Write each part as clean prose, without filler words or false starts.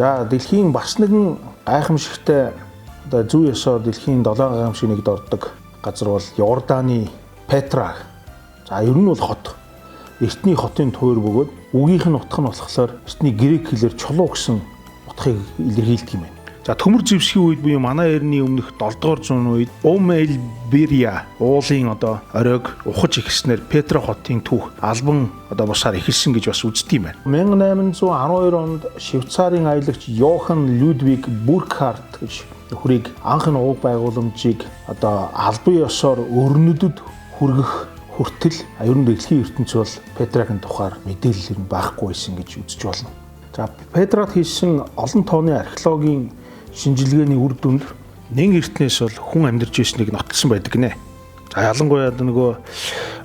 За дэлхийн бас нэгэн гайхамшигтай одоо зүй ёсоор дэлхийн 7 гайхамшиг нэгд ордог газар бол Йорданы Петра. За ер нь бол хот. Эртний хотын туур бөгөөд үгийнх нь утга нь болохоор эртний грек хэлээр чулуу гэсэн утгыг илэрхийлдэг юм байна. За төмөр зэвсгийн үед буюу манай эртний өмнөх 7 дугаар зууны үед Омельбирия уулын одоо оройг ухаж ихснээр Петра хотын түүх албан одоо бусаар эхэлсэн гэж бас үздэг юм байна. 1812 онд Швейцарын аялагч Йохан Людвиг Буркхарт гэж нөхрийг анх нь уг байгууламжийг одоо албан ёсоор өрнөдөд хүргэх хүртэл ер нь дэлхийн ертөнцийн бол Петрагийн тухайар мэдээлэл юм байхгүй байсан гэж үзэж болно. За Петрад хийсэн олон тооны археологийн шинжилгээний үр дүнд нэг эртнээс бол хүн амьдарч ирснийг нотолсон байдаг гинэ. За ялангуяа нөгөө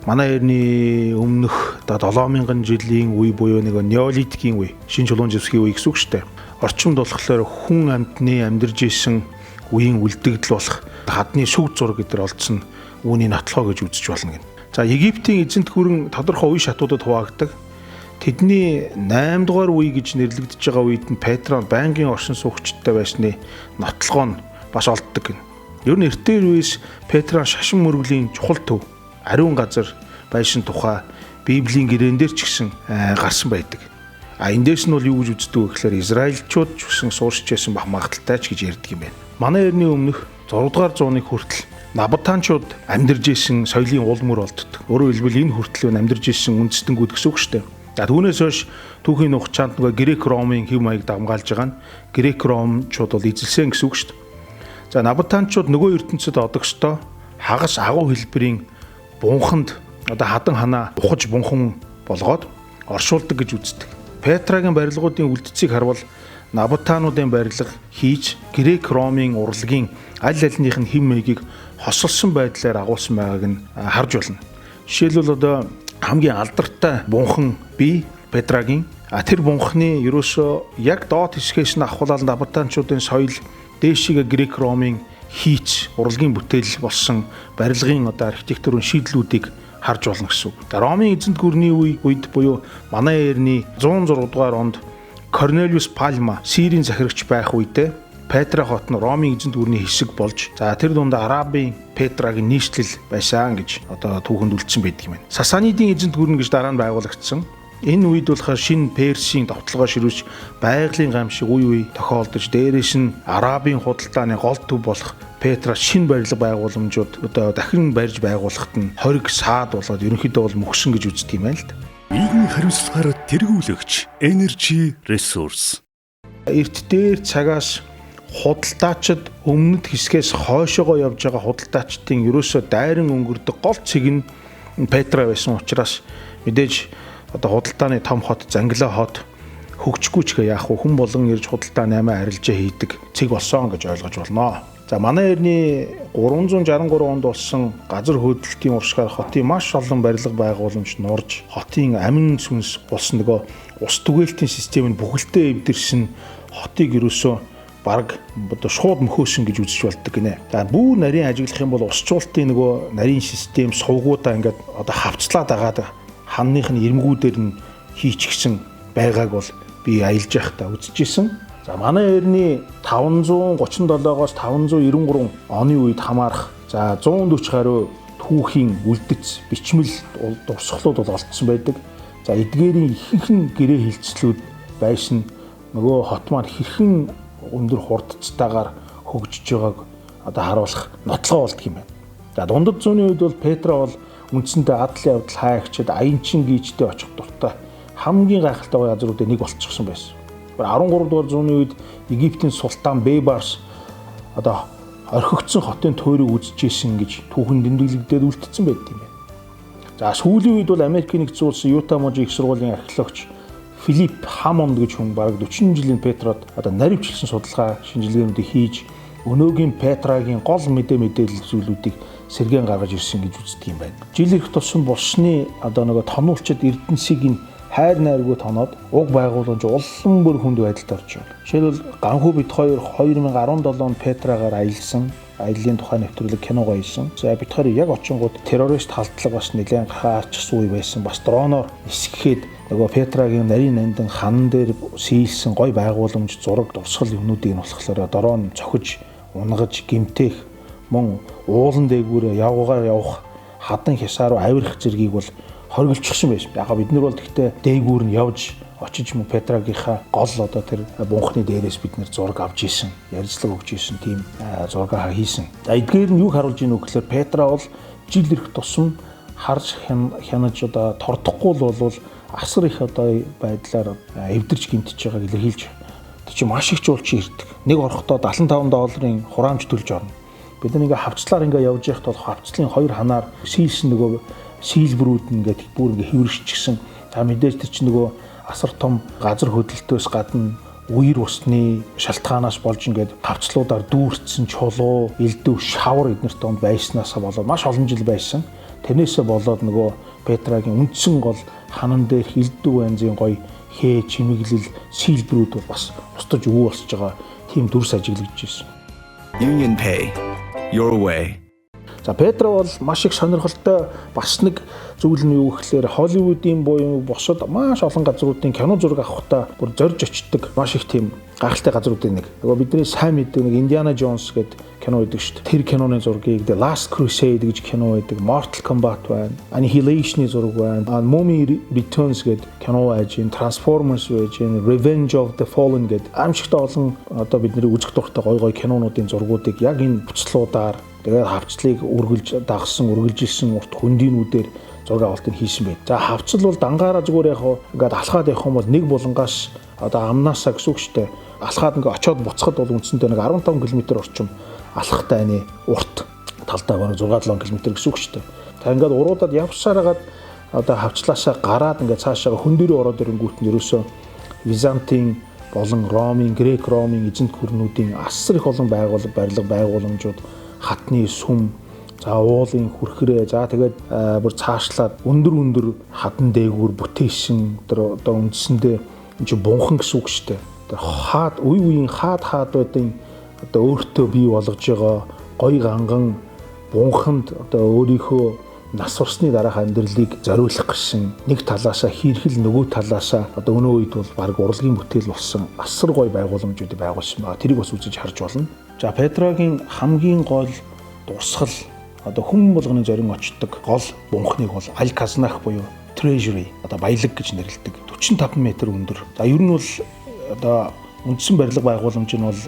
манай эртний өмнөх 7000 жилийн үе буюу нэг неолитикийн үе, шинэ чулуун зэвсгийн үе гэсэн үг шүү дээ. Орчимд болохоор хүн амьтны амьдарч ирсэн үеийн үлдэгдэл болох хадны сүг зураг гэдэр олдсон үүний нотлогоо гэж үзэж болно гэнэ. За Египтийн эзэнт гүрэн тодорхой үе шатуудад хуваагддаг. Тэдний 8 дугаар үе гэж нэрлэгдэж байгаа үед нь Петра байнгын оршин суугчдтай байсны нотлогоо нь бас олддог гэнэ. Ер нь эртээр үеэс Петра шашин мөргөлийн чухал төв, ариун газар байсан тухай Библийн гэрээн дээр ч гэсэн гарсан байдаг. Эндээс нь бол юу гэж үздэг вэ гэхээр Израильчууд ч гэсэн сууршиж байсан бах магадaltaй ч гэж ярьдаг юм байна. Манай эртний өмнөх 6 дугаар зууны хүртэл Набатанчууд амьдарж исэн соёлын уул мөр олддог. Өөрөөр хэлбэл энэ хүртэл амьдарж исэн үндэстэнгүүд гэсэн үг шүү дээ. За түүнээс хойш түүхийн хугацаанд нөгөө Грек Ромын хэв маяг дамгаалж байгаа нь Грек Ромчууд бол эзэлсэн гэсэн үг шүү дээ. За Набатанчууд нөгөө ертөнцид одогсдоо хагас агуу хэлбэрийн бунханд одоо хадан ханаа ухаж бунхан болгоод оршуулдаг гэж үздэг. Петрагийн барилгуудын үлдцийг харвал Набатануудын барилга хийж Грек Ромын урлагийн аль альных нь хэм маягийг хосолсон байдлаар агуулсан байгааг нь харж болно. Жишээлбэл одоо хамгийн алдартай бунхан бий Петрагийн тэр бунханы ерөөсөө яг доод хэсгээс нь ахвалал Набатанчуудын соёл дээшигээ Грек Ромын хийч урлагийн бүтээл болсон барилгын одоо архитектурын шийдлүүдийг харж болно гэсэн үг. Ромын эзэнт гүрний үед буюу манай эртний 106 дугаар онд Корнелиус Пальма Сирийн захирагч байх үедээ Петра хот нь Ромын эзэнт гүрний хэсэг болж тэр дунд Арабын Петрагийн нийслэл байсан гэж одоо түүхэнд үлдсэн байдаг юм байна. Сасанидын эзэнт гүрэн гэж дараа нь байгуулагдсан. Энэ үед болохоор шинэ Персийн давталгаа ширүүж байгалийн гамшиг үе тохиолдож дээрээс нь Арабын худалдааны гол төв болох Петра шинэ барилга байгууламжууд одоо дахин барьж байгуулахад нь хориг саад болоод ерөнхийдөө бол мөхсөн гэж үздэг юм байна л да. Нийгмийн хариуцлагаар тэргүүлэгч Energy Resource. Эрт дээр цагаас худалдаачид өмнөд хэсгээс хойшоогоо явж байгаа худалдаачдын ерөөсөө дайран өнгөрдөг гол цэг нь Петра байсан учраас мэдээж одоо худалдааны том хот, Занглаа хот хөгжихгүй ч яах вэ, хүн болгон ирж худалдаа 8 арилжаа хийдэг цэг болсон гэж ойлгож болно. За манай эртний 363 онд болсон газар хөдлөлтийн уршгаар хотын маш олон барилга байгууламж нурж хотын амин сүнс болсон нөгөө ус түгээлтийн систем нь бүхэлдээ эвдэрсэн хотыг ерөөсөө бараг одоо шууд мөхөөсөн гэж үзэж болдог гинэ. За бүр нарийн ажиглах юм бол усчуултын нөгөө нарийн систем сувгуудаа ингээд одоо хавцлаад агаад ханных нь ирмгүүдээр нь хийчихсэн байгааг бол би аялж байхдаа үзчихсэн. За манай эртний 537-оос 593 оны үед хамаарах за 140 гаруй түүхийн үлдэц бичмэл дурсгалууд бол олдсон байдаг. За эдгээрийн ихэнх нь гэрээ хилцлүүд байсан нөгөө хот маань хэрхэн өндөр хурдцтайгаар хөгжиж байгааг одоо харуулах нотлогоо болдго юм байна. За дундад зууны үед бол Петра бол үндсэндээ адлын явдал хайгчид аянчин гийчтэй очих дуртай хамгийн гайхалтай газруудын нэг болчихсон байсан. 13 дугаар зууны үед Египтийн султан Бейбарс одоо орхигдсон хотын туйрыг үзэжсэн гэж түүхэн тэмдэглэгдээд үлдсэн байдаг юм байна. За сүүлийн үед бол Америкийн нэгдсэн улсын Юта мужийн их сургуулийн археологч Филипп Хамонд гэж хүн бараг 40 жилийн Петрод одоо наривчлсан судалгаа шинжилгээнүүдийг хийж өнөөгийн Петрагийн гол мэдээлэл зүйлүүдийг сэргээн гаргаж ирсэн гэж үздэг юм байна. Жил ирэх тусам болсны одоо нөгөө тонуулчид Эрдэнсийг хайр найргүй тоноод уг байгууламж улам бүр хүнд байдалд орж байна. Жишээлбэл Ганхүү бид хоёр 2017 онд Петрагаар аялсан. аяллаа тухай нэвтрүүлэг киногоо хийсэн. За бид хоёр яг очингууд террорист халдлага бас нэлээд гарчсан үе байсан. Бас дроноор нисгэхэд нөгөө Петрагийн нарийн нандин хан дээр сийлсэн гой байгууламж зураг дурсгал юмнуудыг нь болохоор дрон цохиж унгаж гимтэх мөн уулан дээгүүрээ явах хадан хясаа руу авирах зэргийг бол хоригдчихсан байсан. Яг бид нар бол гэхдээ дээгүүр нь явж очиж мөн Петрагийнхаа гол одоо тэр бунхны дээрээс бид нэр зураг авч ийсэн, ярилцлага өгч ийсэн тийм зураг хийсэн. За эдгээр нь юу харуулж ийнө гэхээр Петра бол жил ирэх тусам харж хянаж одоо тордохгүй бол асар их одоо байдлаар эвдэрч гимтэж байгааг илэрхийлж. Тэр чинь маш их жуулчин ирдэг. Нэг орохдоо $75 хураамж төлж орно. Бид нар ингээ хавцлаар ингээ явж байхад бол хавцлын хоёр ханаар сийлсэн нөгөө сийлбрүүд ингээ бүр ингээ хэвэршчихсэн. За мэдээж тэр чинь нөгөө асар том газар хөдлөлтөөс гадна үер усны шалтгаанаас болж ингээд хавцлуудаар дүүрсэн чулуу, элдв, шавар эднэрт донд байснаасаа болоод маш олон жил байсан. Тэрнээсээ болоод нөгөө Петрагийн үндсэн гол ханан дээрх элдв янзын гоё хээ чимэглэл сийлбрүүд бол бас устж өвөө болсож байгаа тийм дүрс ажиглагдж байсан. Union Pay your way. За Петра бол маш их сонирхолтой бас нэг зүйл нь юу гэхээр Холливуудын буюу бусад маш олон газруудын кино зураг авахтаа бүр зорж очдог маш их тийм гайхалтай газруудын нэг. Нөгөө бидний сайн мэддэг нэг Indiana Jones гэдэг кино байдаг шүү дээ. Тэр киноны зургийг The Last Crusade гэж кино байдаг, Mortal Kombat байна, Annihilation-ы зураг байна, Mummy Returns гэдэг кино байж, Transformers байж, Revenge of the Fallen гэдэг аимшигтай олон одоо бидний үзэх дуртай гой кинонуудын зургуудыг яг энэ буцлуудаар тэгээд хавцлыг үргэлжилсэн урт хөндийнүүдээр зураг авалтыг хийсэн байд. За хавцал бол дангаараа зүгээр яг ингээд алхаад явах юм бол нэг булангаас одоо амнаасаа гэсэн үг шүү дээ. Алхаад ингээд очиод буцахад бол үндсэндээ нэг 15 км орчим алхахтай ани урт талдаа бараг 6-7 км гэсэн үг шүү дээ. За ингээд уруудаад явсараад одоо хавцлаасаа гараад ингээд цаашаа хөндөрөө ороод ирэнгүүт нь ерөөсөө Византийн болон Ромын, Грек Ромын эзэнт гүрнүүдийн асар их олон байгууламжууд хатны сүм, за уулын хүрхрээ, за тэгээд бүр цаашлаад өндөр хадан дээгүүр бүтээсэн одоо үндсэндээ энэ чинь бунхан гэсэн үг шүү дээ. Тэр хаад үеийн хаад байдын одоо өөртөө бий болгож байгаа гоё ганган бунханд одоо өөрийнхөө нас урсны дараах амьдралыг зориулах гэсэн нэг талаасаа хийрхэл нөгөө талаасаа одоо өнөө үед бол баг урлагийн бүтээл болсон асар гоё байгууламжуудыг байгуулсан байгаа. Тэрийг бас үзэж харж болно. За Петрагийн хамгийн гол дурсгал одоо хүн болгоны зорин очдог гол бунхныг бол Аль-Казнах буюу Treasury одоо баялаг гэж нэрлэдэг. 45 м өндөр. За ер нь бол одоо үндсэн барилга байгууламж нь бол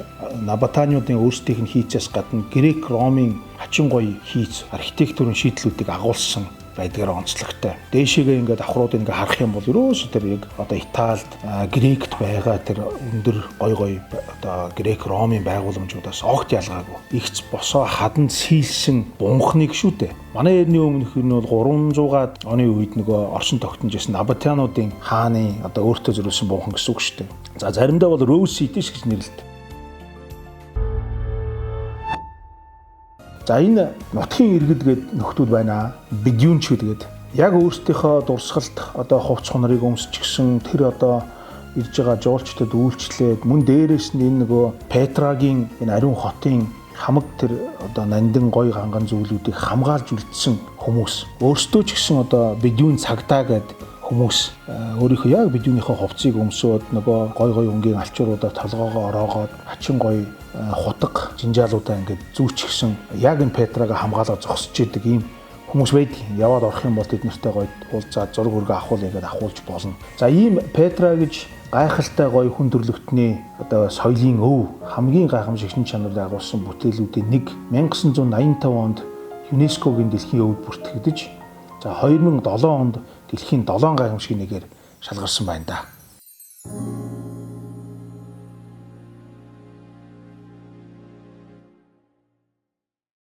Набатаниудын өөрсдийнх нь хийцээс гадна Грек Ромын хачин гоё хийц архитектурын шийдлүүдийг агуулсан байдгаараа онцлогтой. Дээшээгээ ингээд давхруудыг ингээд харах юм бол ерөөсөө тэр яг одоо Италид, Грект байгаа тэр өндөр гоё одоо Грек Ромын байгууламжуудаас огт ялгаагүй. Игц босоо хаданд сийлсэн бунхныг шүү дээ. Манай эртний өмнөх нь бол 300-аад оны үед нөгөө оршин тогтнож байсан Набатаниудын хааны одоо өөртөө зориулсан бунхан гэсэн үг шүү дээ. За заримдаа бол Rose City гэж нэрлэдэг. За энэ нутгийн иргэд гээд нөхдүүд байна. Бедюнчүүд гээд яг өөрсдийнхөө дурсгалд одоо хувц хонорыг өмсчихсэн тэр одоо ирж байгаа жуулчдад үйлчлээд мөн дээрээс нь энэ нөгөө Петрагийн энэ ариун хотын хамаг тэр одоо нандин гоё ганган зүйлүүдийг хамгаалж үлдсэн хүмүүс. Өөрсдөө ч гэсэн одоо бедюн цагдаа гээд хүмүүс өөрийнхөө яг бедюнийхөө хувцсыг өмсөөд нөгөө гоё өнгийн алчууруудаар толгоогоо ороогоод хачин гоё худаг жинжаалуудаа ингээд зүүчихсэн яг энэ Петрага хамгаалаад зогсож идэг ийм хүмүүс байдаг. Яваад орох юм бол тэд нартай гоё уулзаад зураг үргэ авахул ягээд авахулж болно. За ийм Петра гэж гайхалтай гоё хүн төрлөختний одоо соёлын өв хамгийн гайхамшигт чанарыг агуулсан бүтээлүүдийн нэг 1985 онд ЮНЕСКОгийн дэлхийн өвд бүртгэгдэж за 2007 онд дэлхийн 7 гайхамшиг нэгээр шалгарсан байна да.